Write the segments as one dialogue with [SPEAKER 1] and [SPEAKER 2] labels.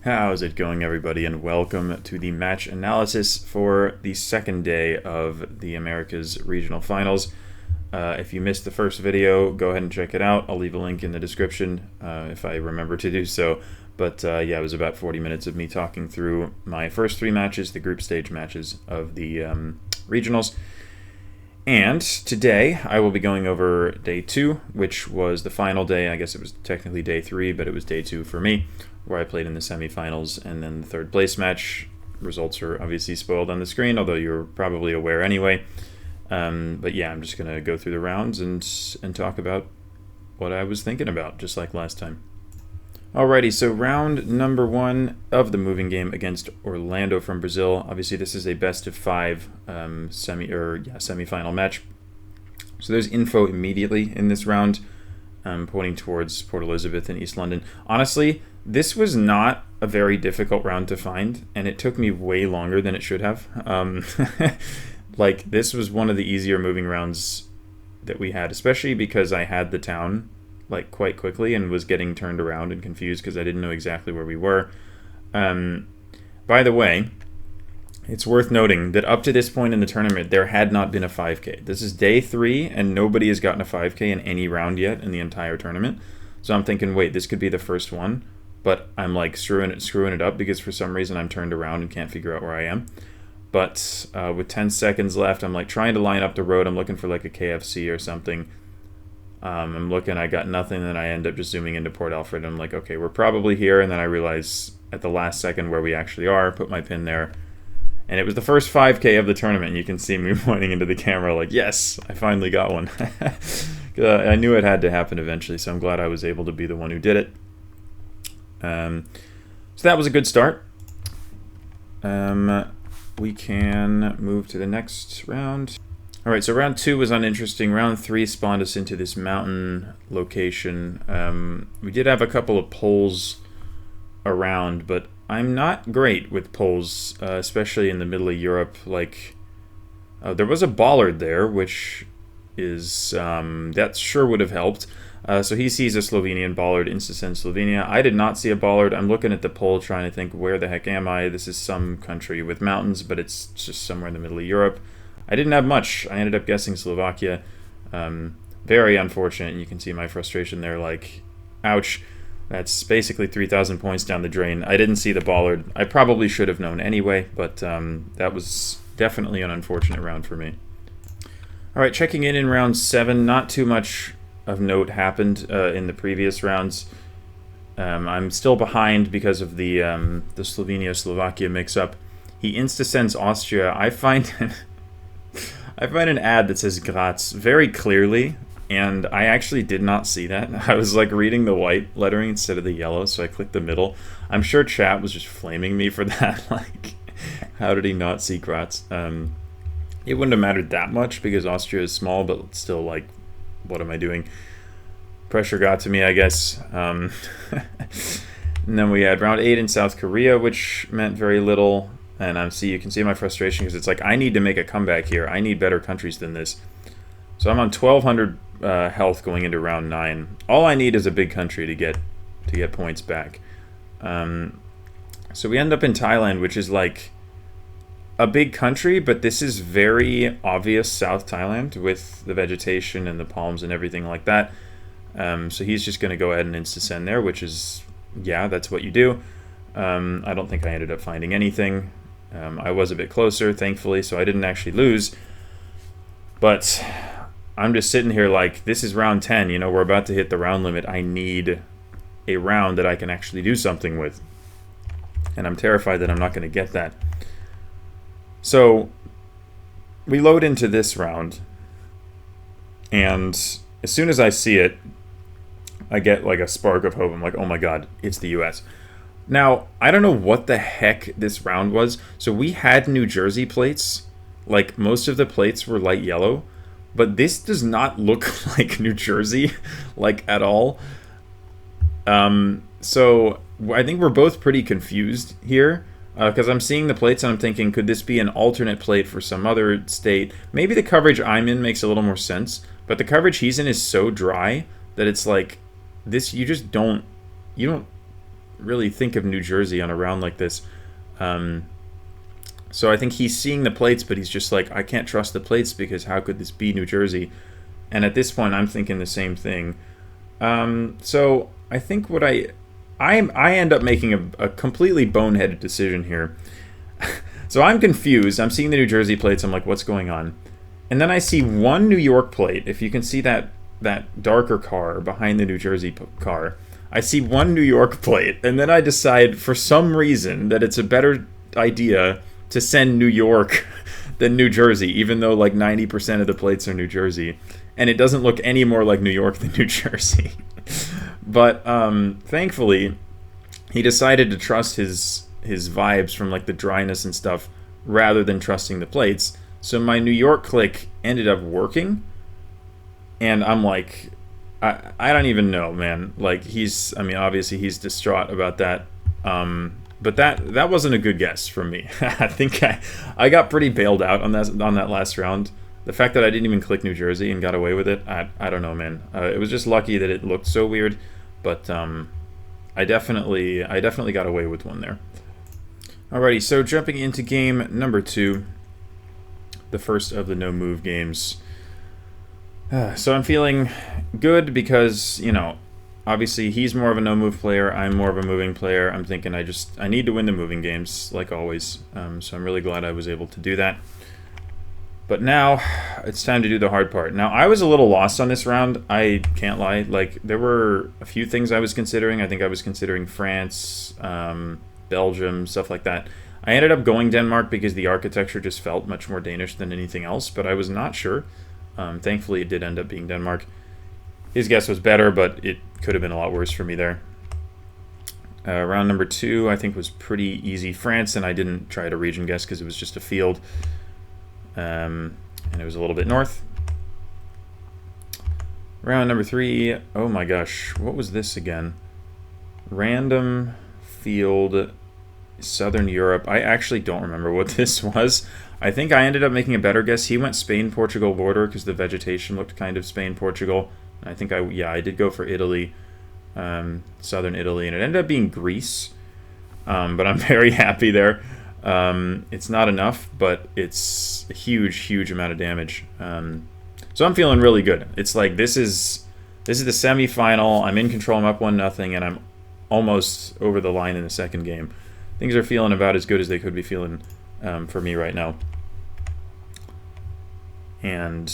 [SPEAKER 1] How's it going, everybody, and welcome to the match analysis for the second day of the Americas Regional Finals. If you missed the first video, go ahead and check it out. I'll leave a link in the description if I remember to do so. But yeah, it was about 40 minutes of me talking through my first three matches, the group stage matches of the regionals. And today I will be going over day 2, which was the final day. I guess it was technically day 3, but it was day 2 for me, where I played in the semifinals and then the third place match. Results are obviously spoiled on the screen, although you're probably aware anyway. But yeah, I'm just going to go through the rounds and talk about what I was thinking about, just like last time. Alrighty, so round number 1 of the moving game against Orlando from Brazil. Obviously, this is a best of 5 semifinal match. So there's info immediately in this round, pointing towards Port Elizabeth and East London. Honestly, this was not a very difficult round to find, and it took me way longer than it should have. Like, this was one of the easier moving rounds that we had, especially because I had the town like quite quickly and was getting turned around and confused because I didn't know exactly where we were. By the way, it's worth noting that up to this point in the tournament, there had not been a 5K. This is day 3, and nobody has gotten a 5K in any round yet in the entire tournament. So I'm thinking, wait, this could be the first one, but I'm like screwing it up because for some reason I'm turned around and can't figure out where I am. But with 10 seconds left, I'm like trying to line up the road. I'm looking for like a KFC or something. I'm looking, I got nothing, and then I end up just zooming into Port Alfred. I'm like, okay, we're probably here, and then I realize at the last second where we actually are, put my pin there, and it was the first 5K of the tournament. You can see me pointing into the camera like, yes, I finally got one. I knew it had to happen eventually, so I'm glad I was able to be the one who did it. So that was a good start. We can move to the next round. Alright, so round 2 was uninteresting. Round 3 spawned us into this mountain location. We did have a couple of poles around, but I'm not great with poles, especially in the middle of Europe. Like, there was a bollard there, which is, that sure would have helped. So he sees a Slovenian bollard, insta-send Slovenia. I did not see a bollard. I'm looking at the pole trying to think, where the heck am I? This is some country with mountains, but it's just somewhere in the middle of Europe. I didn't have much. I ended up guessing Slovakia. Very unfortunate, and you can see my frustration there, like, ouch. That's basically 3,000 points down the drain. I didn't see the bollard. I probably should have known anyway, but that was definitely an unfortunate round for me. Alright, checking in round 7. Not too much of note happened in the previous rounds. I'm still behind because of the Slovenia-Slovakia mix-up. He insta-sends Austria. I find an ad that says Graz very clearly, and I actually did not see that. I was like reading the white lettering instead of the yellow, so I clicked the middle. I'm sure chat was just flaming me for that. Like, how did he not see Graz? It wouldn't have mattered that much because Austria is small, but still, like, what am I doing? Pressure got to me, I guess. And then we had round 8 in South Korea, which meant very little. And you can see my frustration because it's like, I need to make a comeback here. I need better countries than this. So I'm on 1,200 health going into round 9. All I need is a big country to get points back. So we end up in Thailand, which is like a big country, but this is very obvious South Thailand with the vegetation and the palms and everything like that. So he's just going to go ahead and insta-send there, which is, yeah, that's what you do. I don't think I ended up finding anything. I was a bit closer, thankfully, so I didn't actually lose. But I'm just sitting here like, this is round 10, you know, we're about to hit the round limit. I need a round that I can actually do something with. And I'm terrified that I'm not going to get that. So we load into this round, and as soon as I see it, I get like a spark of hope. I'm like, oh my god, it's the US. Now, I don't know what the heck this round was. So we had New Jersey plates. Like, most of the plates were light yellow. But this does not look like New Jersey, like, at all. So I think we're both pretty confused here. Because I'm seeing the plates and I'm thinking, could this be an alternate plate for some other state? Maybe the coverage I'm in makes a little more sense. But the coverage he's in is so dry that it's like, this, you don't really think of New Jersey on a round like this. So I think he's seeing the plates, but he's just like, I can't trust the plates because how could this be New Jersey? And at this point, I'm thinking the same thing. So I think what I end up making a completely boneheaded decision here. So I'm confused. I'm seeing the New Jersey plates. I'm like, what's going on? And then I see one New York plate. If you can see that darker car behind the New Jersey car, I see one New York plate. And then I decide for some reason that it's a better idea to send New York than New Jersey, even though like 90% of the plates are New Jersey. And it doesn't look any more like New York than New Jersey. But thankfully, he decided to trust his vibes from like the dryness and stuff rather than trusting the plates. So my New York click ended up working. And I'm like, I don't even know, man. Like obviously he's distraught about that. But that wasn't a good guess from me. I think I got pretty bailed out on that last round. The fact that I didn't even click New Jersey and got away with it, I don't know, man. It was just lucky that it looked so weird, but I definitely got away with one there. Alrighty, so jumping into game number 2, the first of the no move games. So I'm feeling good because, obviously he's more of a no move player, I'm more of a moving player. I'm thinking I need to win the moving games like always. So I'm really glad I was able to do that. But now it's time to do the hard part. Now I was a little lost on this round, I can't lie. Like there were a few things I was considering. I think I was considering France, Belgium, stuff like that. I ended up going Denmark because the architecture just felt much more Danish than anything else, but I was not sure. Thankfully it did end up being Denmark. His guess was better, but it could have been a lot worse for me there. Round number 2 I think was pretty easy. France, and I didn't try to region guess because it was just a field. And it was a little bit north. Round number 3, oh my gosh, what was this again? Random field, Southern Europe. I actually don't remember what this was. I think I ended up making a better guess. He went Spain-Portugal border because the vegetation looked kind of Spain-Portugal. I think I did go for Italy, Southern Italy, and it ended up being Greece. But I'm very happy there. It's not enough, but it's a huge amount of damage. So I'm feeling really good. It's like this is the semifinal. I'm in control. I'm up 1-0, and I'm almost over the line in the second game. Things are feeling about as good as they could be feeling for me right now. And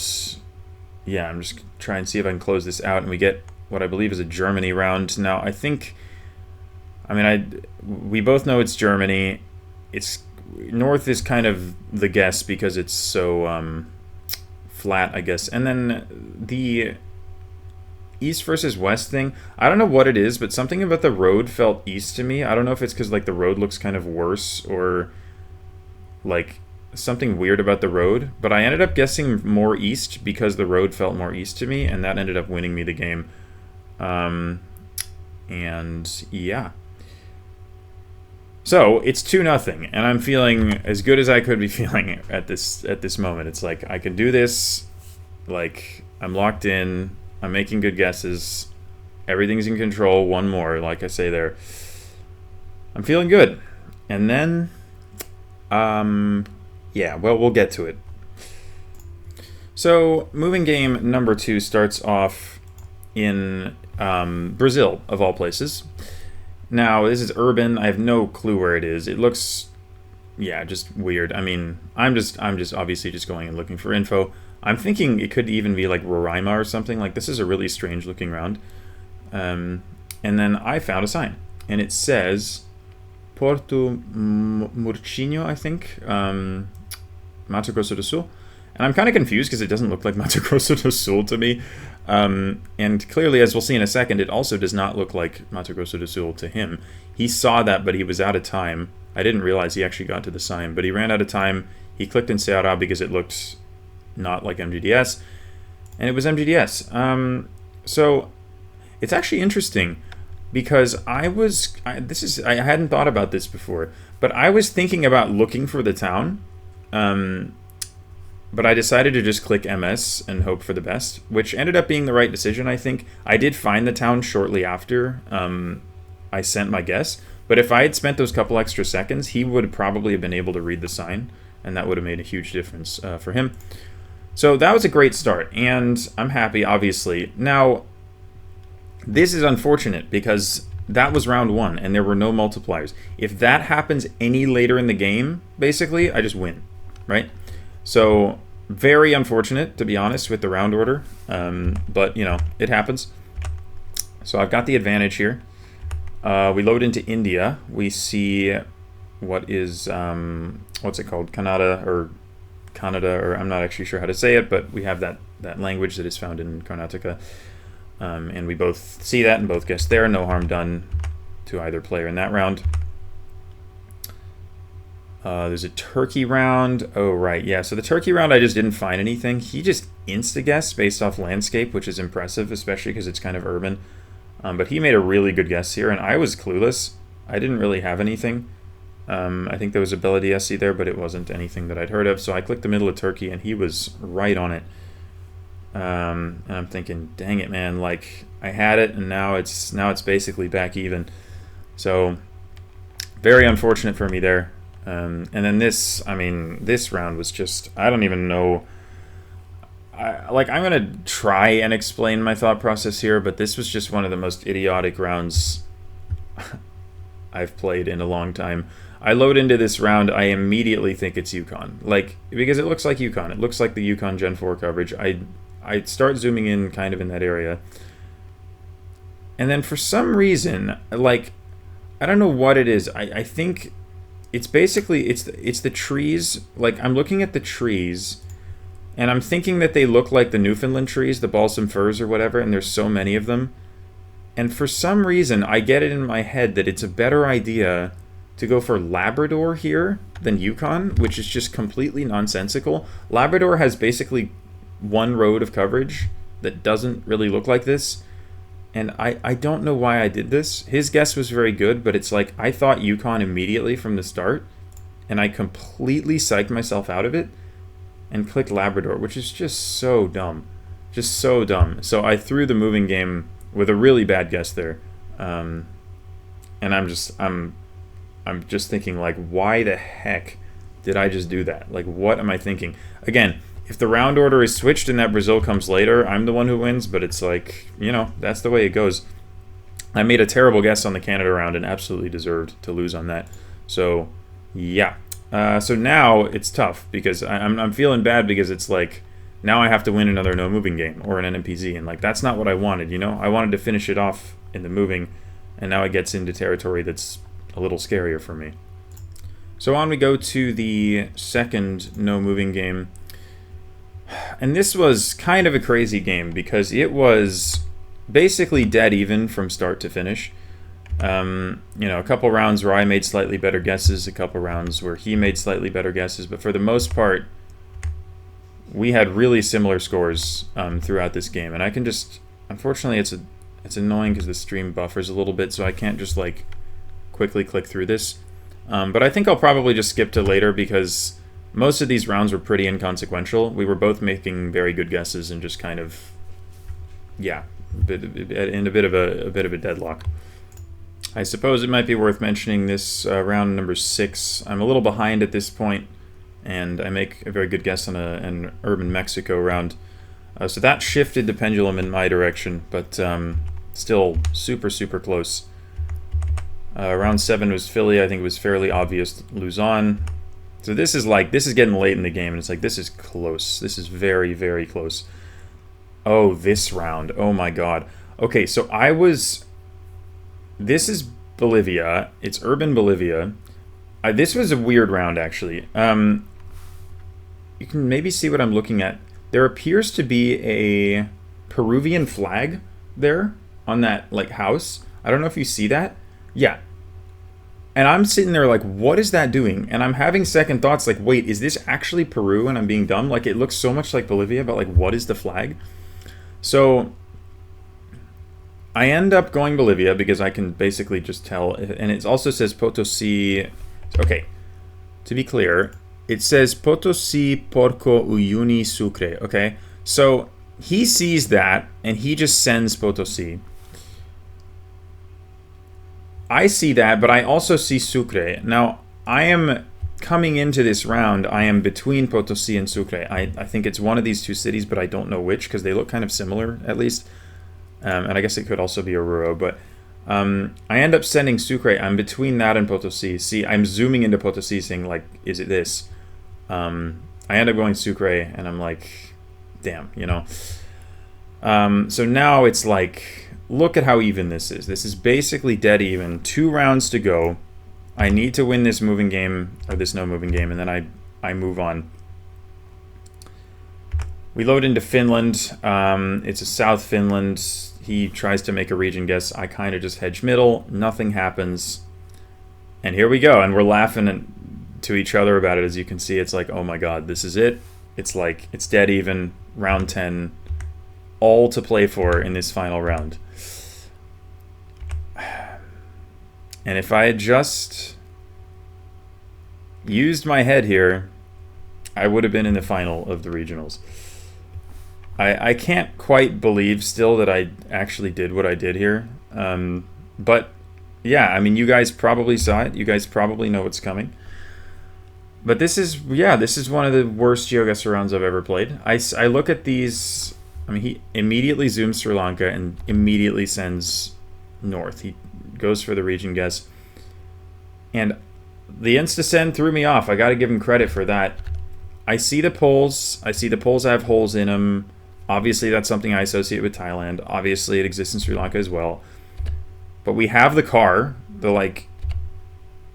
[SPEAKER 1] yeah, I'm just trying to see if I can close this out, and we get what I believe is a Germany round. Now I think, we both know it's Germany. It's north is kind of the guess because it's so flat, I guess. And then the east versus west thing, I don't know what it is, but something about the road felt east to me. I don't know if it's because like the road looks kind of worse or like something weird about the road, but I ended up guessing more east because the road felt more east to me, and that ended up winning me the game. And yeah. So it's 2-0, and I'm feeling as good as I could be feeling at this moment. It's like I can do this. Like I'm locked in. I'm making good guesses. Everything's in control. One more, like I say there. I'm feeling good. And then, yeah, well, we'll get to it. So moving game number 2 starts off in Brazil, of all places. Now, this is urban. I have no clue where it is. It looks, yeah, just weird. I mean, I'm just obviously just going and looking for info. I'm thinking it could even be like Roraima or something. Like, this is a really strange looking round. And then I found a sign, and it says Porto Murchinho, I think, Mato Grosso do Sul. And I'm kind of confused because it doesn't look like Mato Grosso do Sul to me. And clearly, as we'll see in a second, it also does not look like Mato Grosso do Sul to him. He saw that, but he was out of time. I didn't realize he actually got to the sign, but he ran out of time. He clicked in Ceará because it looked not like MGDS, and it was MGDS. So it's actually interesting because I hadn't thought about this before, but I was thinking about looking for the town. But I decided to just click MS and hope for the best, which ended up being the right decision, I think. I did find the town shortly after I sent my guess. But if I had spent those couple extra seconds, he would probably have been able to read the sign, and that would have made a huge difference for him. So that was a great start, and I'm happy, obviously. Now, this is unfortunate because that was round 1, and there were no multipliers. If that happens any later in the game, basically, I just win, right? So, very unfortunate, to be honest, with the round order. But, you know, it happens. So I've got the advantage here. We load into India. We see what is, what's it called? Kannada, or I'm not actually sure how to say it, but we have that language that is found in Karnataka. And we both see that and both guess there. No harm done to either player in that round. There's a turkey round. Oh, right. Yeah, so the turkey round, I just didn't find anything. He just insta-guessed based off landscape, which is impressive, especially because it's kind of urban. But he made a really good guess here, and I was clueless. I didn't really have anything. I think there was a Belediesi there, but it wasn't anything that I'd heard of. So I clicked the middle of turkey, and he was right on it. And I'm thinking, dang it, man! Like I had it, and now it's basically back even. So very unfortunate for me there. And then this round was just, I don't even know. I'm gonna try and explain my thought process here, but this was just one of the most idiotic rounds I've played in a long time. I load into this round, I immediately think it's Yukon, because it looks like Yukon. It looks like the Yukon Gen 4 coverage. I start zooming in kind of in that area, and then for some reason, I don't know what it is. I think it's basically it's the trees. I'm looking at the trees, and I'm thinking that they look like the Newfoundland trees, the balsam firs or whatever, and there's so many of them. And for some reason, I get it in my head that it's a better idea to go for Labrador here than Yukon, which is just completely nonsensical. Labrador has basically one road of coverage that doesn't really look like this. And I don't know why I did this. His guess was very good, but it's like I thought Yukon immediately from the start, and I completely psyched myself out of it and clicked Labrador, which is just so dumb. Just so dumb. So I threw the moving game with a really bad guess there. And I'm just thinking, why the heck did I just do that? What am I thinking? Again, if the round order is switched and that Brazil comes later, I'm the one who wins, but it's that's the way it goes. I made a terrible guess on the Canada round and absolutely deserved to lose on that. So, yeah. So now it's tough because I'm feeling bad because it's now I have to win another no moving game or an NMPZ, and that's not what I wanted, I wanted to finish it off in the moving, and now it gets into territory that's a little scarier for me. So on we go to the second no moving game. And this was kind of a crazy game because it was basically dead even from start to finish. A couple rounds where I made slightly better guesses, a couple rounds where he made slightly better guesses, but for the most part, we had really similar scores throughout this game. And I can just, unfortunately, it's annoying because the stream buffers a little bit, so I can't just quickly click through this. But I think I'll probably just skip to later because most of these rounds were pretty inconsequential. We were both making very good guesses and just kind of, in a bit of a deadlock. I suppose it might be worth mentioning this round number 6. I'm a little behind at this point, and I make a very good guess on an urban Mexico round. So that shifted the pendulum in my direction, but still super, super close. Round 7 was Philly. I think it was fairly obvious Luzon. So this is getting late in the game, and it's this is close. This is very, very close. Oh, this round. Oh my god. Okay, so this is Bolivia. It's urban Bolivia. This was a weird round, actually. You can maybe see what I'm looking at. There appears to be a Peruvian flag there on that house. I don't know if you see that. Yeah. And I'm sitting there what is that doing? And I'm having second thoughts wait, is this actually Peru? And I'm being dumb. It looks so much like Bolivia, but what is the flag? So I end up going Bolivia because I can basically just tell. And it also says Potosí. Okay, to be clear, it says Potosí, Porco, Uyuni, Sucre. Okay, so he sees that and he just sends Potosí. I see that, but I also see Sucre. Now, I am coming into this round, I am between Potosi and Sucre. I think it's one of these two cities, but I don't know which, because they look kind of similar, at least. And I guess it could also be Oruro, but I end up sending Sucre. I'm between that and Potosi. See, I'm zooming into Potosi saying, like, is it this? I end up going Sucre, and I'm like, damn, you know. So now it's like, look at how even this is. This is basically dead even. 2 rounds to go. I need to win this moving game, or this no moving game, and then I move on. We load into Finland. It's a South Finland. He tries to make a region guess. I kind of just hedge middle. Nothing happens. And here we go. And we're laughing to each other about it. As you can see, it's like, oh my god, this is it. It's like, it's dead even. Round 10. All to play for in this final round. And if I had just used my head here, I would have been in the final of the regionals. I can't quite believe still that I actually did what I did here. But yeah, I mean, you guys probably saw it. You guys probably know what's coming. But this is one of the worst GeoGuessr rounds I've ever played. I look at these. I mean, he immediately zooms Sri Lanka and immediately sends north. He goes for the region guess. And the insta-send threw me off. I got to give him credit for that. I see the polls. I see the polls have holes in them. Obviously, that's something I associate with Thailand. Obviously, it exists in Sri Lanka as well. But we have the car, the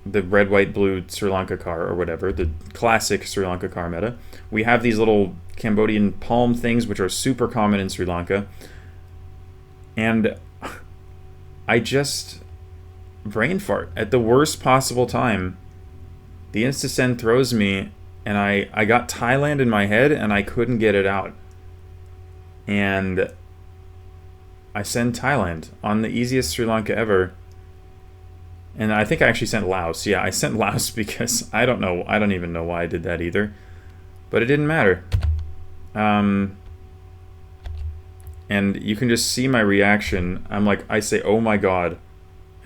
[SPEAKER 1] red, white, blue Sri Lanka car or whatever, the classic Sri Lanka car meta. We have these little Cambodian palm things, which are super common in Sri Lanka. And I just brain fart at the worst possible time. The insta-send throws me, and I got Thailand in my head, and I couldn't get it out. And I send Thailand on the easiest Sri Lanka ever. And I think I actually sent Laos. Yeah, I sent Laos because I don't know. I don't even know why I did that either. But it didn't matter. And you can just see my reaction. I'm like, I say, oh my god.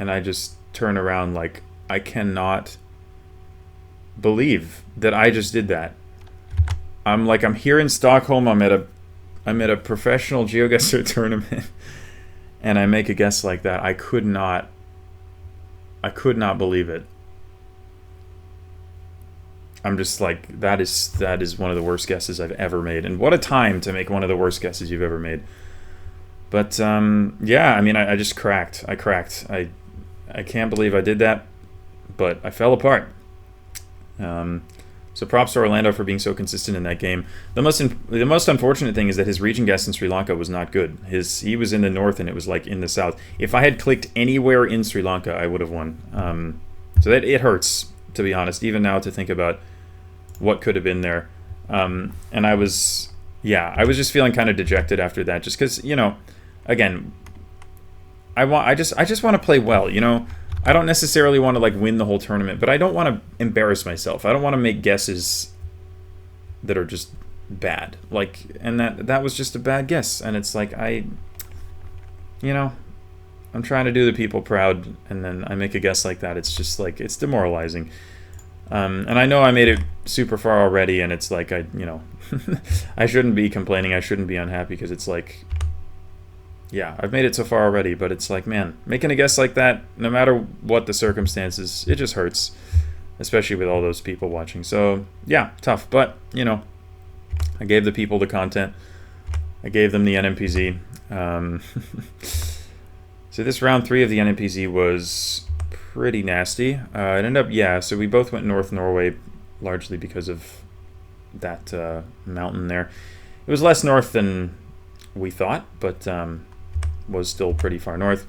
[SPEAKER 1] And I just turn around like, I cannot believe that I just did that. I'm here in Stockholm. I'm at a professional GeoGuessr tournament. And I make a guess like that. I could not believe it. I'm just like, that is one of the worst guesses I've ever made. And what a time to make one of the worst guesses you've ever made. But yeah, I mean, I just cracked. I cracked. I can't believe I did that, but I fell apart. So props to Orlando for being so consistent in that game. The most unfortunate thing is that his region guess in Sri Lanka was not good. He was in the north and it was like in the south. If I had clicked anywhere in Sri Lanka, I would have won. So that it hurts, to be honest, even now to think about what could have been there. And I was just feeling kind of dejected after that, just because, you know, again, I just want to play well, you know. I don't necessarily want to like win the whole tournament, but I don't want to embarrass myself. I don't want to make guesses that are just bad. Like, and that was just a bad guess. And it's like, you know, I'm trying to do the people proud, and then I make a guess like that. It's just like, it's demoralizing. And I know I made it super far already, and it's like, you know, I shouldn't be complaining. I shouldn't be unhappy, because it's like, yeah, I've made it so far already, but it's like, man, making a guess like that, no matter what the circumstances, it just hurts, especially with all those people watching. So, yeah, tough, but, you know, I gave the people the content. I gave them the NMPZ. So this round 3 of the NMPZ was pretty nasty. It ended up, yeah, so we both went North Norway, largely because of that mountain there. It was less north than we thought, but was still pretty far north.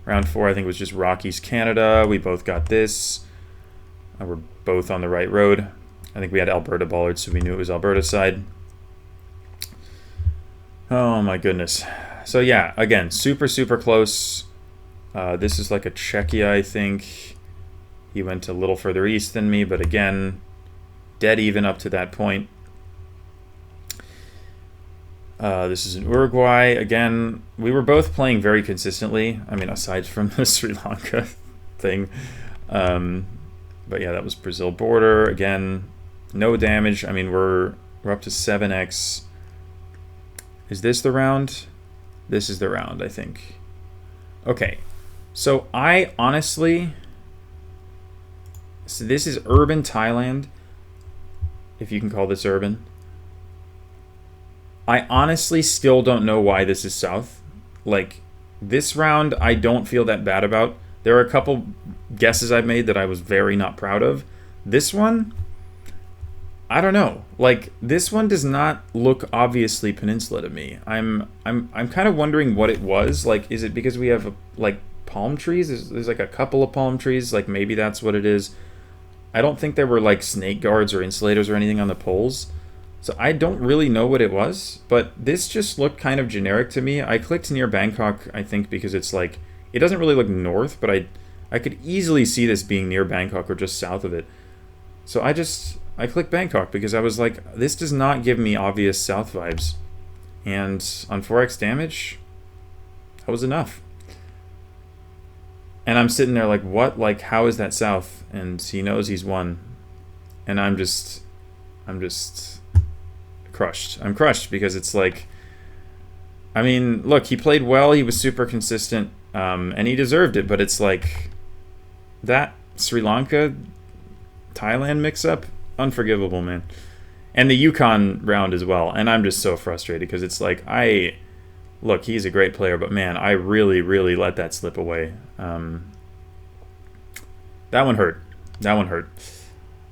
[SPEAKER 1] Round 4, I think, was just Rockies, Canada. We both got this. We're both on the right road. I think we had Alberta bollards, so we knew it was Alberta side. Oh my goodness. So yeah, again, super, super close. This is like a Czechia, I think. He went a little further east than me, but again, dead even up to that point. This is in Uruguay. Again, we were both playing very consistently. I mean, aside from the Sri Lanka thing. But yeah, that was Brazil border. Again, no damage. I mean, we're up to 7x. Is this the round? This is the round, I think. Okay. So I honestly... So this is urban Thailand, if you can call this urban. I honestly still don't know why this is south. Like, this round I don't feel that bad about. There are a couple guesses I've made that I was very not proud of. This one, I don't know. Like, this one does not look obviously peninsula to me. I'm kind of wondering what it was. Like, is it because we have like palm trees? There's like a couple of palm trees. Like, maybe that's what it is. I don't think there were like snake guards or insulators or anything on the poles. So I don't really know what it was, but this just looked kind of generic to me. I clicked near Bangkok, I think, because it's like, it doesn't really look north, but I could easily see this being near Bangkok or just south of it. So I clicked Bangkok because I was like, this does not give me obvious south vibes. And on 4x damage, that was enough. And I'm sitting there like, what? Like, how is that south? And he knows he's won. And I'm just crushed. I'm crushed because it's like, I mean, look, he played well. He was super consistent, and he deserved it. But it's like that Sri Lanka, Thailand mix-up, unforgivable, man. And the Yukon round as well. And I'm just so frustrated because it's like, look, he's a great player, but man, I really, really let that slip away. That one hurt. That one hurt.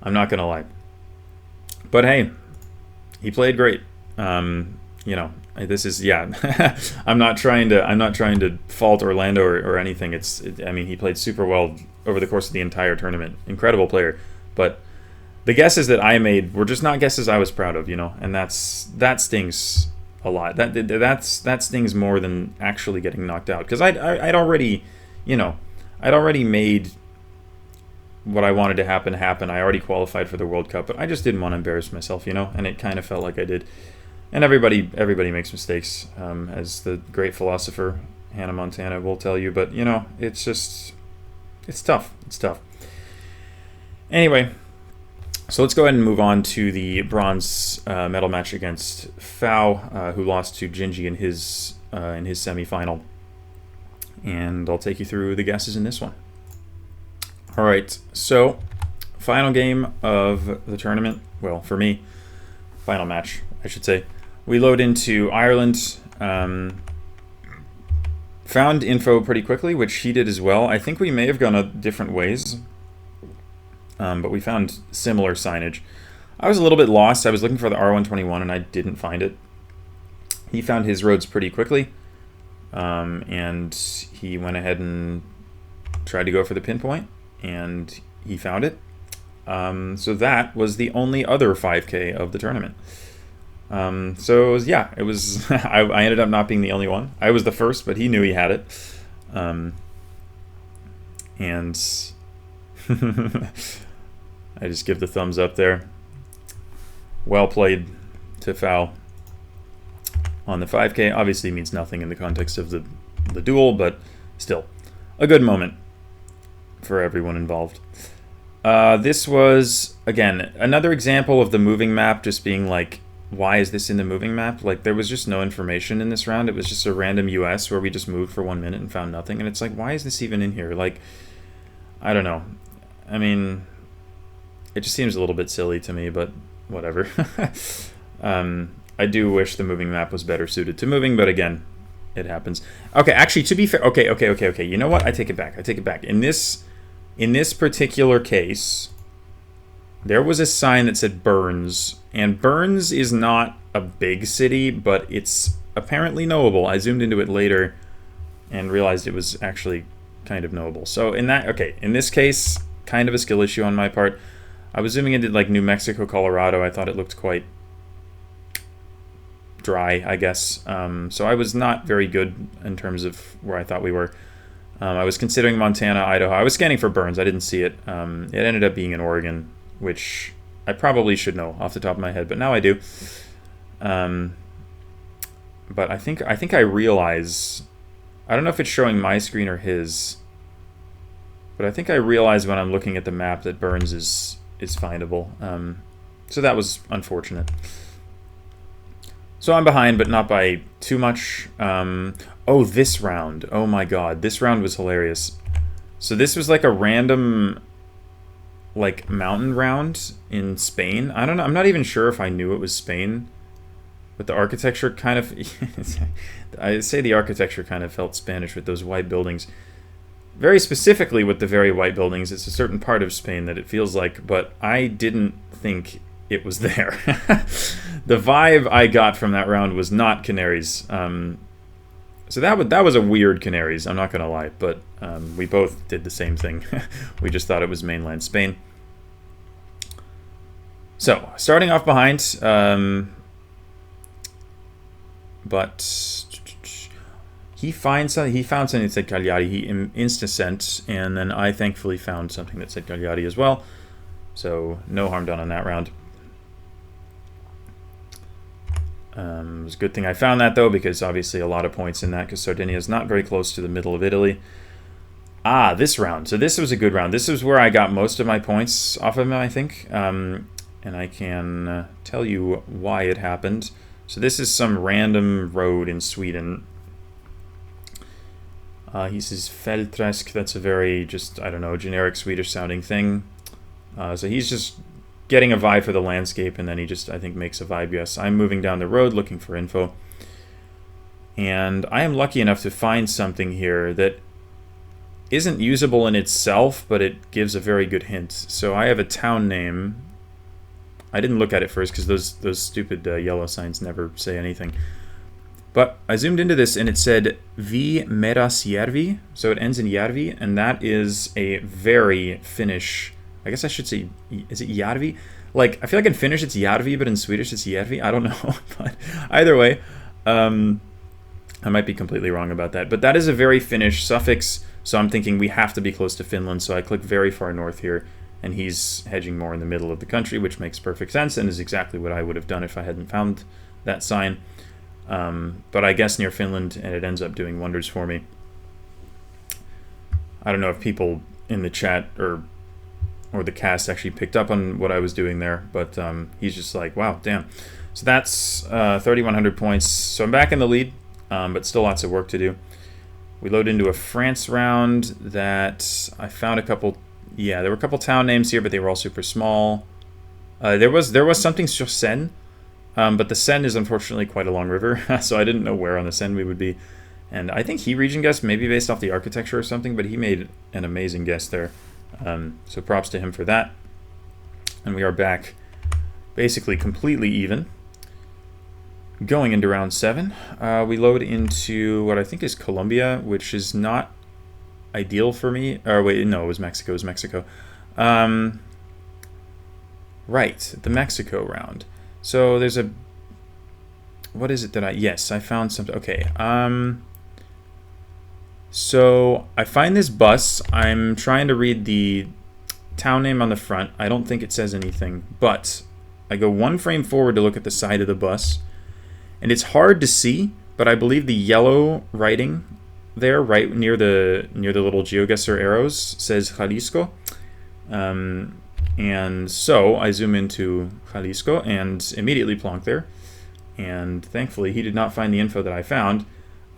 [SPEAKER 1] I'm not gonna lie. But hey, he played great. You know, this is, yeah. I'm not trying to fault Orlando or anything. I mean, he played super well over the course of the entire tournament. Incredible player. But the guesses that I made were just not guesses I was proud of, you know, and that stings a lot. That stings more than actually getting knocked out, because I'd already, you know, I'd already made what I wanted to happen. I already qualified for the World Cup, but I just didn't want to embarrass myself, you know, and it kind of felt like I did. And everybody makes mistakes, as the great philosopher Hannah Montana will tell you. But you know, it's tough. It's tough. Anyway, so let's go ahead and move on to the bronze medal match against Phao, who lost to Gingy in his semifinal. And I'll take you through the guesses in this one. All right, so final game of the tournament. Well, for me, final match, I should say. We load into Ireland. Found info pretty quickly, which he did as well. I think we may have gone different ways, but we found similar signage. I was a little bit lost. I was looking for the R121 and I didn't find it. He found his roads pretty quickly, and he went ahead and tried to go for the pinpoint, and he found it. So that was the only other 5K of the tournament. So yeah, it was. I ended up not being the only one. I was the first, but he knew he had it. And I just give the thumbs up there. Well played to Phao on the 5K. Obviously means nothing in the context of the duel, but still a good moment for everyone involved. This was, again, another example of the moving map just being like, why is this in the moving map? Like, there was just no information in this round. It was just a random US where we just moved for 1 minute and found nothing. And it's like, why is this even in here? Like, I don't know. I mean, it just seems a little bit silly to me, but whatever. I do wish the moving map was better suited to moving, but again, it happens. Okay, actually, to be fair, okay. You know what? I take it back. In this particular case, there was a sign that said Burns, and Burns is not a big city, but it's apparently knowable. I zoomed into it later and realized it was actually kind of knowable. So in this case, kind of a skill issue on my part. I was zooming into like New Mexico, Colorado. I thought it looked quite dry, I guess. So I was not very good in terms of where I thought we were. I was considering Montana, Idaho. I was scanning for Burns. I didn't see it. It ended up being in Oregon, which I probably should know off the top of my head, but now I do. but I think I realize. I don't know if it's showing my screen or his, but I think I realize when I'm looking at the map that Burns is findable. So that was unfortunate. So I'm behind, but not by too much. Oh, this round. Oh my god, this round was hilarious. So this was like a random, like, mountain round in Spain. I don't know. I'm not even sure if I knew it was Spain, but the architecture kind of... I say the architecture kind of felt Spanish with those white buildings. Very specifically with the very white buildings. It's a certain part of Spain that it feels like, but I didn't think it was there. The vibe I got from that round was not Canaries. So that was a weird Canaries, I'm not going to lie, but we both did the same thing. We just thought it was mainland Spain. So, starting off behind, but he found something that said Cagliari. He insta-sent, and then I thankfully found something that said Cagliari as well. So, no harm done on that round. It was a good thing I found that, though, because obviously a lot of points in that, because Sardinia is not very close to the middle of Italy. Ah, this round. So this was a good round. This is where I got most of my points off of him, I think. And I can tell you why it happened. So this is some random road in Sweden. He says Fälträsk. That's a very, just, I don't know, generic Swedish-sounding thing. So he's just getting a vibe for the landscape, and then he just, I think, makes a vibe guess. I'm moving down the road looking for info. And I am lucky enough to find something here that isn't usable in itself, but it gives a very good hint. So I have a town name. I didn't look at it first because those stupid yellow signs never say anything. But I zoomed into this and it said V Merasjärvi, so it ends in Järvi, and that is a very Finnish, I guess I should say, is it Järvi? Like, I feel like in Finnish it's Järvi, but in Swedish it's Järvi. I don't know, but either way, I might be completely wrong about that. But that is a very Finnish suffix, so I'm thinking we have to be close to Finland, so I click very far north here, and he's hedging more in the middle of the country, which makes perfect sense and is exactly what I would have done if I hadn't found that sign. But I guess near Finland, and it ends up doing wonders for me. I don't know if people in the chat or the cast actually picked up on what I was doing there, but he's just like, wow, damn. So that's 3,100 points. So I'm back in the lead, but still lots of work to do. We load into a France round that I found a couple. Yeah, there were a couple town names here, but they were all super small. There was something sur Seine, but the Seine is unfortunately quite a long river, so I didn't know where on the Seine we would be. And I think he region guessed, maybe based off the architecture or something, but he made an amazing guess there. So props to him for that. And we are back basically completely even. Going into round 7, we load into what I think is Colombia, which is not ideal for me. Or wait, no, it was Mexico. It was Mexico. Right, the Mexico round. So there's a... What is it that I... Yes, I found something. Okay. So I find this bus. I'm trying to read the town name on the front. I don't think it says anything, but I go one frame forward to look at the side of the bus, and it's hard to see, but I believe the yellow writing there, right near the little GeoGuessr arrows, says Jalisco. And so I zoom into Jalisco and immediately plonk there. And thankfully, he did not find the info that I found.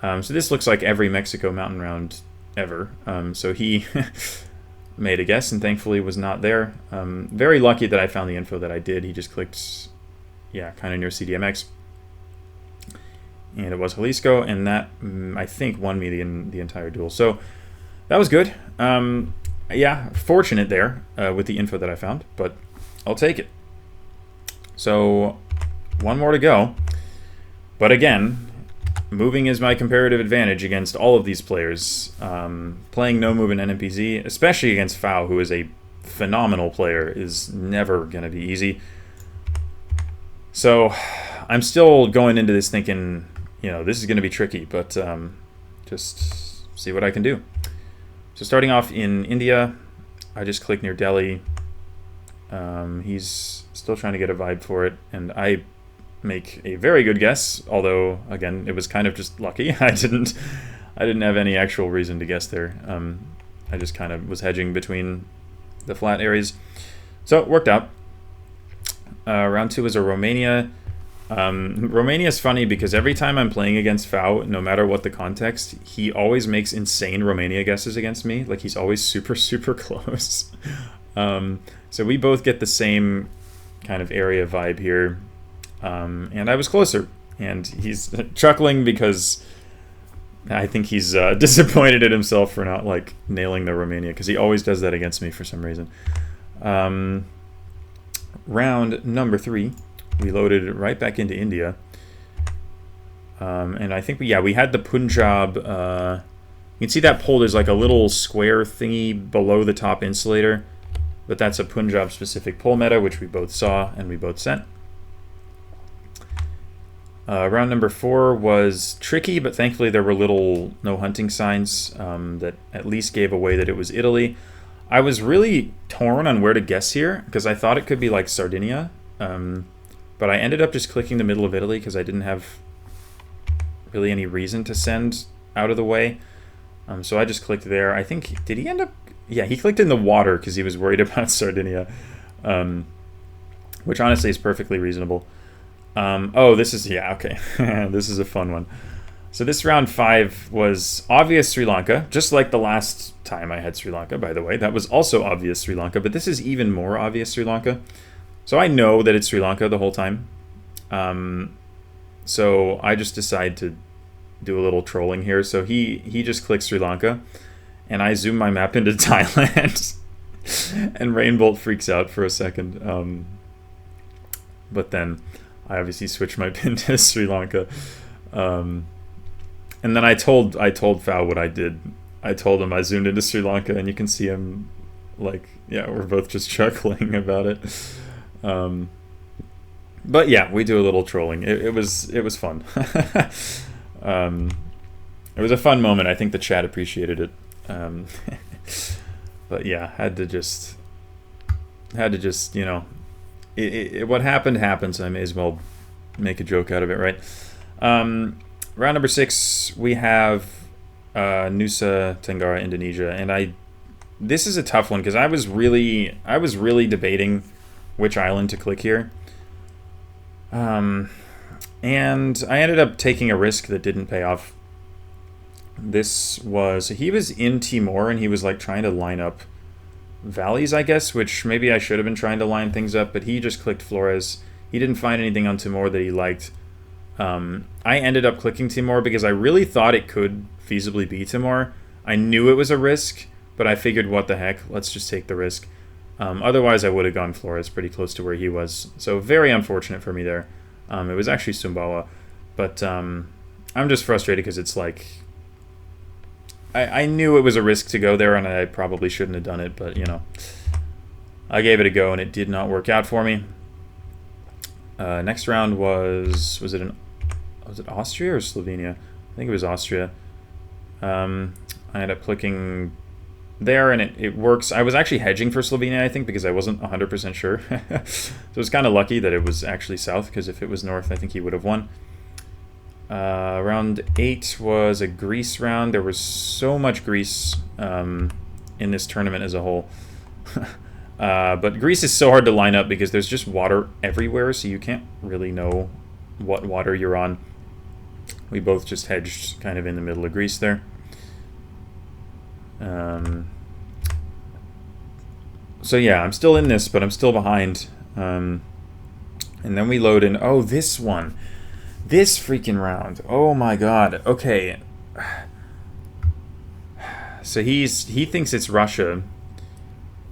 [SPEAKER 1] So this looks like every Mexico mountain round ever. So he made a guess and thankfully was not there. Very lucky that I found the info that I did. He just clicked, yeah, kind of near CDMX. And it was Jalisco, and that, I think, won me the entire duel. So that was good. Yeah, fortunate there with the info that I found, but I'll take it. So one more to go. But again, moving is my comparative advantage against all of these players. Playing no move in NMPZ, especially against Fao, who is a phenomenal player, is never going to be easy. So I'm still going into this thinking, you know, this is going to be tricky, but just see what I can do. So starting off in India, I just click near Delhi. He's still trying to get a vibe for it, and I make a very good guess, although again it was kind of just lucky. I didn't have any actual reason to guess there. I just kind of was hedging between the flat areas, so it worked out. Round 2 is a Romania. Romania is funny because every time I'm playing against Fao, no matter what the context, he always makes insane Romania guesses against me. Like, he's always super, super close. So we both get the same kind of area vibe here. And I was closer. And he's chuckling because I think he's disappointed at himself for not, like, nailing the Romania, because he always does that against me for some reason. Round number 3. We loaded right back into India. And I think, we had the Punjab. You can see that pole, there's like a little square thingy below the top insulator. But that's a Punjab-specific pole meta, which we both saw and we both sent. Round number 4 was tricky, but thankfully there were little no hunting signs that at least gave away that it was Italy. I was really torn on where to guess here, because I thought it could be like Sardinia. But I ended up just clicking the middle of Italy because I didn't have really any reason to send out of the way. So I just clicked there. I think, did he end up? Yeah, he clicked in the water because he was worried about Sardinia, which honestly is perfectly reasonable. Oh, this is, yeah, okay. This is a fun one. So this round 5 was obvious Sri Lanka, just like the last time I had Sri Lanka, by the way. That was also obvious Sri Lanka, but this is even more obvious Sri Lanka. So I know that it's Sri Lanka the whole time. So I just decide to do a little trolling here. So he just clicks Sri Lanka, and I zoom my map into Thailand. And Rainbolt freaks out for a second. But then I obviously switch my pin to Sri Lanka. And then I told Fao what I did. I told him I zoomed into Sri Lanka, and you can see him, like, yeah, we're both just chuckling about it. But yeah, we do a little trolling. It was fun. It was a fun moment. I think the chat appreciated it. But yeah, had to just you know, what happened, so I may as well make a joke out of it, right? Round number 6, we have Nusa Tenggara, Indonesia, and this is a tough one because I was really debating which island to click here. And I ended up taking a risk that didn't pay off. He was in Timor, and he was like trying to line up valleys, I guess, which maybe I should have been trying to line things up, but he just clicked Flores. He didn't find anything on Timor that he liked. I ended up clicking Timor because I really thought it could feasibly be Timor. I knew it was a risk, but I figured, what the heck, let's just take the risk. Otherwise, I would have gone Flores pretty close to where he was. So very unfortunate for me there. It was actually Sumbawa. But I'm just frustrated because it's like, I knew it was a risk to go there, and I probably shouldn't have done it. But, you know, I gave it a go, and it did not work out for me. Next round was it Austria or Slovenia? I think it was Austria. I ended up clicking there, and it works. I was actually hedging for Slovenia, I think, because I wasn't 100% sure. So it was kind of lucky that it was actually south, because if it was north, I think he would have won. Round 8 was a Greece round. There was so much Greece in this tournament as a whole. But Greece is so hard to line up because there's just water everywhere, so you can't really know what water you're on. We both just hedged kind of in the middle of Greece there. So yeah, I'm still in this, but I'm still behind. And then we load in, oh, this one. This freaking round. Oh my god. Okay. So he thinks it's Russia.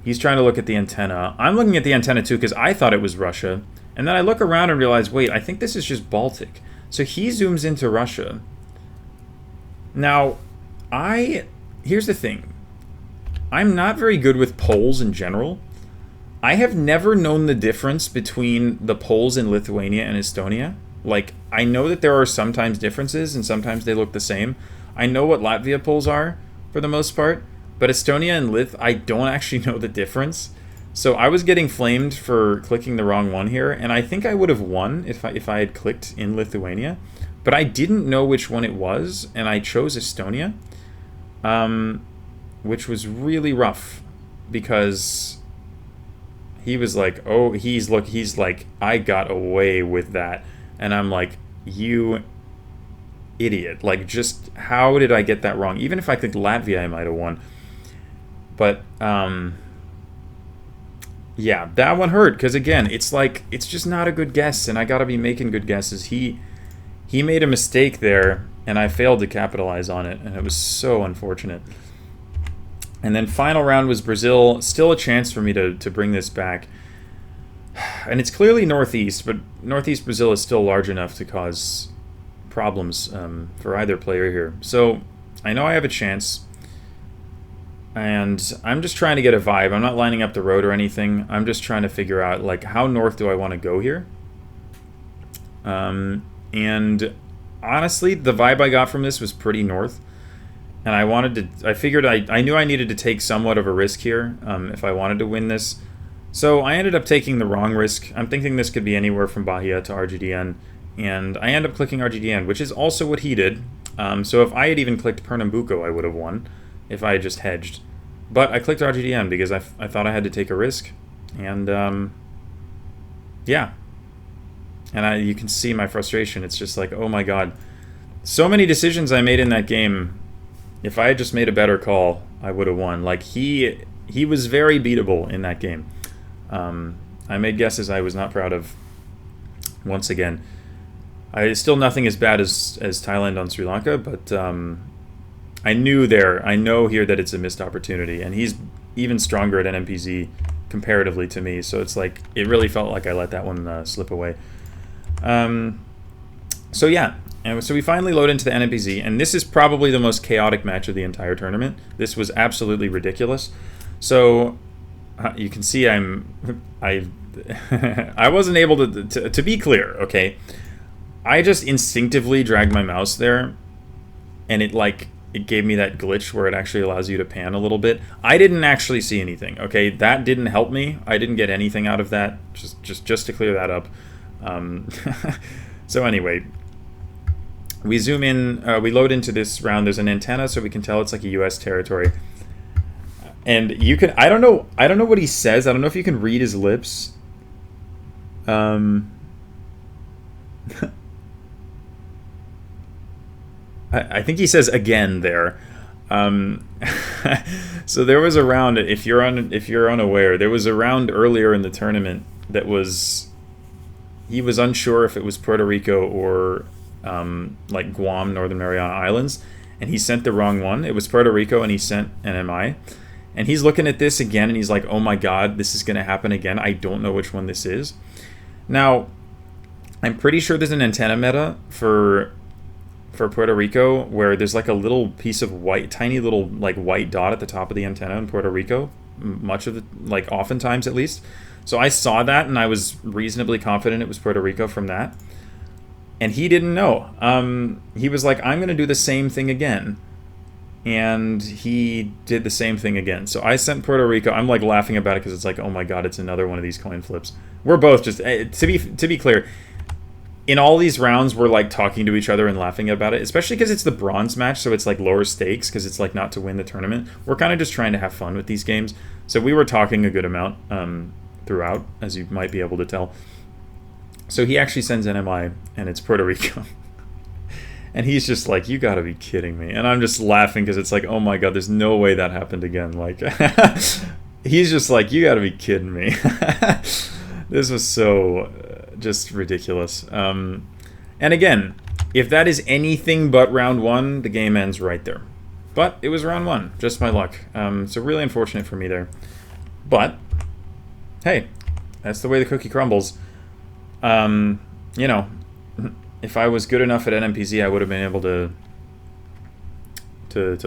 [SPEAKER 1] He's trying to look at the antenna. I'm looking at the antenna too because I thought it was Russia. And then I look around and realize, wait, I think this is just Baltic. So he zooms into Russia. Now, here's the thing. I'm not very good with poles in general. I have never known the difference between the poles in Lithuania and Estonia. Like, I know that there are sometimes differences and sometimes they look the same. I know what Latvia poles are for the most part, but Estonia and Lith, I don't actually know the difference. So I was getting flamed for clicking the wrong one here, and I think I would have won if I had clicked in Lithuania, but I didn't know which one it was, and I chose Estonia, which was really rough because he was like, oh, he's like, I got away with that, and I'm like, you idiot! Like, just how did I get that wrong? Even if I clicked Latvia, I might have won, but yeah, that one hurt because again, it's like it's just not a good guess, and I gotta be making good guesses. He made a mistake there, and I failed to capitalize on it, and it was so unfortunate. And then final round was Brazil. Still a chance for me to bring this back, and it's clearly Northeast, but Northeast Brazil is still large enough to cause problems for either player here. So I know I have a chance. And I'm just trying to get a vibe. I'm not lining up the road or anything. I'm just trying to figure out, like, how north do I want to go here? And honestly, the vibe I got from this was pretty north. And I figured I knew I needed to take somewhat of a risk here if I wanted to win this. So I ended up taking the wrong risk. I'm thinking this could be anywhere from Bahia to RGDN. And I ended up clicking RGDN, which is also what he did. So if I had even clicked Pernambuco, I would have won if I had just hedged. But I clicked RGDN because I thought I had to take a risk. And, yeah. And you can see my frustration. It's just like, oh my god. So many decisions I made in that game. If I had just made a better call, I would have won. Like, he was very beatable in that game. I made guesses I was not proud of. Once again. Still nothing as bad as Thailand on Sri Lanka, but... I know here that it's a missed opportunity, and he's even stronger at NMPZ comparatively to me, so it's like, it really felt like I let that one slip away. So yeah, and so we finally load into the NMPZ, and this is probably the most chaotic match of the entire tournament. This was absolutely ridiculous. So, you can see I wasn't able to be clear, okay? I just instinctively dragged my mouse there, and it gave me that glitch where it actually allows you to pan a little bit. I didn't actually see anything, okay? That didn't help me. I didn't get anything out of that, just to clear that up. So anyway, we zoom in, we load into this round. There's an antenna, so we can tell it's like a US territory. And you can, I don't know what he says. I don't know if you can read his lips. I think he says again there. So there was a round, if you're unaware, there was a round earlier in the tournament that he was unsure if it was Puerto Rico or like Guam, Northern Mariana Islands, and he sent the wrong one. It was Puerto Rico, and he sent an MI. And he's looking at this again, and he's like, oh my god, this is going to happen again. I don't know which one this is. Now, I'm pretty sure there's an antenna meta for Puerto Rico where there's like a little piece of white, tiny little like white dot at the top of the antenna in Puerto Rico, much of the, like oftentimes at least. So I saw that, and I was reasonably confident it was Puerto Rico from that. And he didn't know. He was like, I'm going to do the same thing again. And he did the same thing again. So I sent Puerto Rico. I'm like laughing about it because it's like, oh my god, it's another one of these coin flips. We're both just, to be clear, in all these rounds, we're like talking to each other and laughing about it, especially because it's the bronze match, so it's like lower stakes because it's like not to win the tournament. We're kind of just trying to have fun with these games. So we were talking a good amount throughout, as you might be able to tell. So he actually sends NMI, and it's Puerto Rico. And he's just like, you gotta be kidding me. And I'm just laughing because it's like, oh my god, there's no way that happened again. Like, he's just like, you gotta be kidding me. This was so just ridiculous. And again, if that is anything but round one, the game ends right there. But it was round one, just my luck. So really unfortunate for me there. But, hey, that's the way the cookie crumbles. You know, if I was good enough at NMPZ, I would have been able to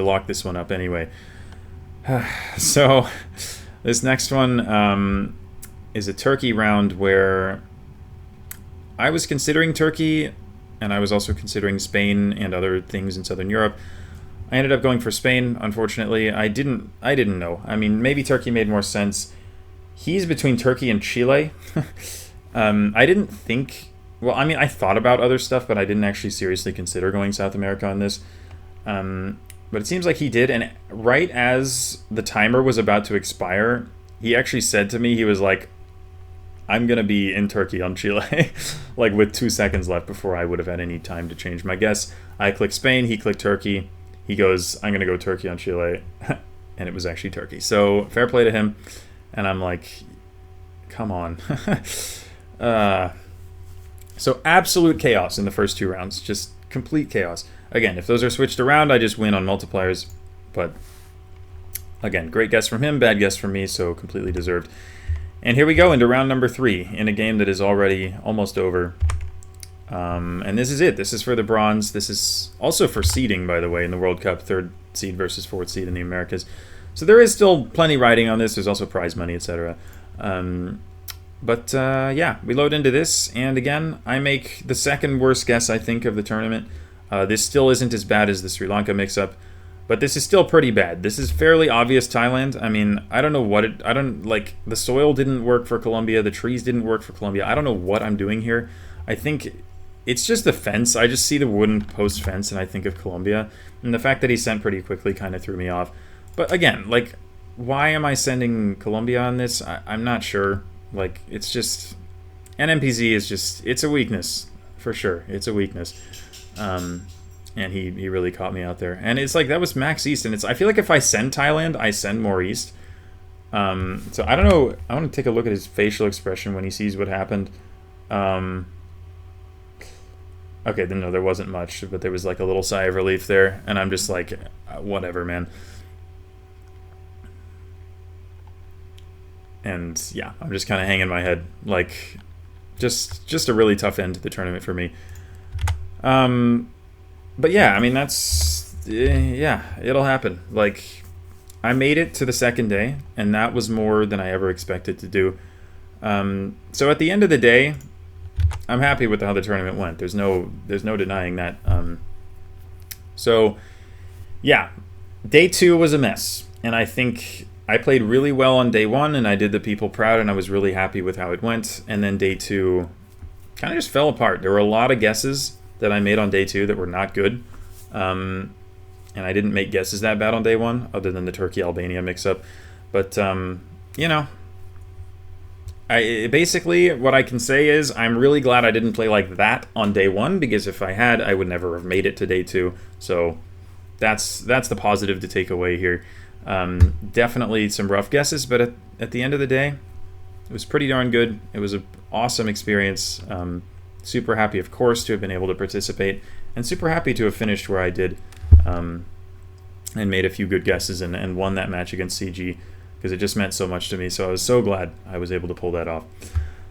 [SPEAKER 1] lock this one up anyway. So, this next one is a Turkey round where I was considering Turkey, and I was also considering Spain and other things in Southern Europe. I ended up going for Spain, unfortunately. I didn't know. I mean, maybe Turkey made more sense. He's between Turkey and Chile. I didn't think... Well, I mean, I thought about other stuff, but I didn't actually seriously consider going South America on this. But it seems like he did, and right as the timer was about to expire, he actually said to me, he was like, I'm going to be in Turkey on Chile, like with 2 seconds left before I would have had any time to change my guess. I clicked Spain, he clicked Turkey. He goes, I'm going to go Turkey on Chile, and it was actually Turkey. So fair play to him, and I'm like, come on. So absolute chaos in the first 2 rounds, just complete chaos. Again, if those are switched around, I just win on multipliers. But again, great guess from him, bad guess from me, so completely deserved. And here we go into round number 3 in a game that is already almost over. And this is it. This is for the bronze. This is also for seeding, by the way, in the World Cup, 3rd seed versus 4th seed in the Americas. So there is still plenty riding on this. There's also prize money, etc. Yeah, we load into this, and again, I make the 2nd worst guess, I think, of the tournament. This still isn't as bad as the Sri Lanka mix-up, but this is still pretty bad. This is fairly obvious Thailand. I mean, I don't know what it... I don't... Like, the soil didn't work for Colombia. The trees didn't work for Colombia. I don't know what I'm doing here. I think it's just the fence. I just see the wooden post fence, and I think of Colombia. And the fact that he sent pretty quickly kind of threw me off. But again, like, why am I sending Colombia on this? I'm not sure. Like, it's just... NMPZ is just... It's a weakness, for sure. It's a weakness. And he really caught me out there. And it's like, that was max east, and it's... I feel like if I send Thailand, I send more east. So I don't know. I want to take a look at his facial expression when he sees what happened. Okay, then no, there wasn't much, but there was like a little sigh of relief there, and I'm just like, whatever, man. And yeah, I'm just kind of hanging my head, like, just a really tough end to the tournament for me. But yeah, I mean, that's, yeah, it'll happen. Like, I made it to the 2nd day, and that was more than I ever expected to do. So at the end of the day, I'm happy with how the tournament went. There's no denying that. So yeah, day 2 was a mess, and I think I played really well on day 1, and I did the people proud, and I was really happy with how it went. And then day 2 kind of just fell apart. There were a lot of guesses that I made on day 2 that were not good. And I didn't make guesses that bad on day 1, other than the Turkey-Albania mix-up. But, you know, basically what I can say is I'm really glad I didn't play like that on day 1, because if I had, I would never have made it to day 2. So that's the positive to take away here. Definitely some rough guesses, but at the end of the day, it was pretty darn good. It was an awesome experience. Super happy, of course, to have been able to participate, and super happy to have finished where I did, and made a few good guesses and won that match against CG, because it just meant so much to me. So I was so glad I was able to pull that off.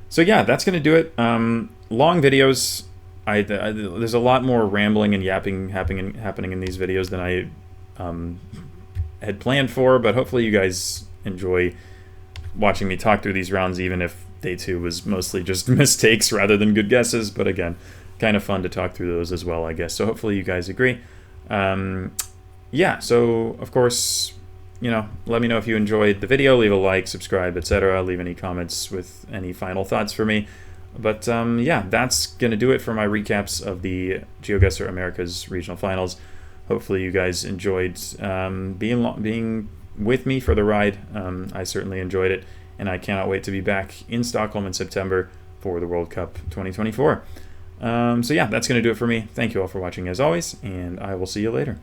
[SPEAKER 1] So yeah, that's going to do it. Long videos. There's a lot more rambling and yapping happening in these videos than I had planned for, but hopefully you guys enjoy watching me talk through these rounds, even if day 2 was mostly just mistakes rather than good guesses. But again, kind of fun to talk through those as well, I guess. So hopefully you guys agree. Yeah, so of course, you know, let me know if you enjoyed the video. Leave a like, subscribe, etc. Leave any comments with any final thoughts for me. But yeah, that's going to do it for my recaps of the GeoGuessr Americas Regional Finals. Hopefully you guys enjoyed being with me for the ride. I certainly enjoyed it, and I cannot wait to be back in Stockholm in September for the World Cup 2024. So yeah, that's going to do it for me. Thank you all for watching as always, and I will see you later.